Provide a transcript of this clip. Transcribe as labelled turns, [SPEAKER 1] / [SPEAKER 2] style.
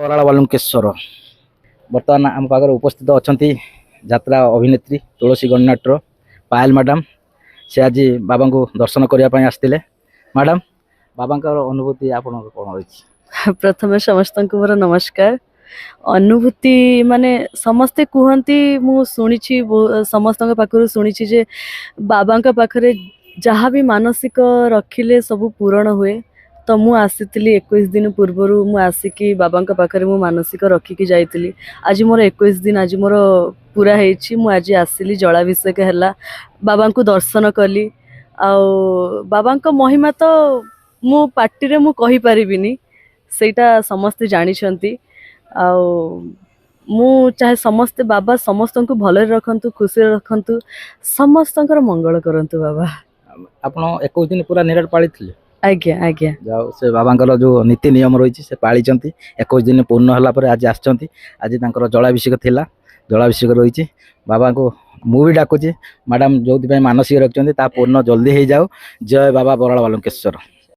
[SPEAKER 1] बराଳ बालुकेश्वर बर्तमान आम पाखे उपस्थित अच्छा यात्रा अभिनेत्री तुलसी गणनाट्र पायल मैडम से आज बाबा को दर्शन करने आसते मैडम बाबा अनुभूति आप कौन रही
[SPEAKER 2] प्रथम समस्त को मोर नमस्कार अनुभूति माने समस्ते कहती मु शुणी समस्त पाखर शुणी जे बाबा पाखरे जहाँ भी मानसिक रखिले सब पूरण हुए तो मु आसी 21 दिन पूर्वर मु आसिकी बाबा पाखरे मु मानसिक रखिकी जाइली आज मोर 21 दिन आज मोर पूरा होइछि मु आज आसिली जलाभिषेक है बाबा को दर्शन कली आ बाबा महिमा तो मु पार्टी मु कहि परिबिनी सेटा समस्ते जानिछंती आ मु चाहे समस्ते बाबा समस्त को भले रखंतु खुशी रखंतु समस्त मंगल करंतु बाबा
[SPEAKER 1] आपण 21 दिन पूरा निराट पाली थिले
[SPEAKER 2] आज्ञा आज्ञा
[SPEAKER 1] जाओ से बाबा जो नीति नियम रही से पाली 21 दिन पूर्ण होला आज आसचंती आज तांकर जलाभिषेक थिला जलाभिषेक रही बाबा को मु भी डाकुची मैडम जो मानसिक रखते पूर्ण जल्दी हो जाओ जय बाबा बराळ बालुकेश्वर।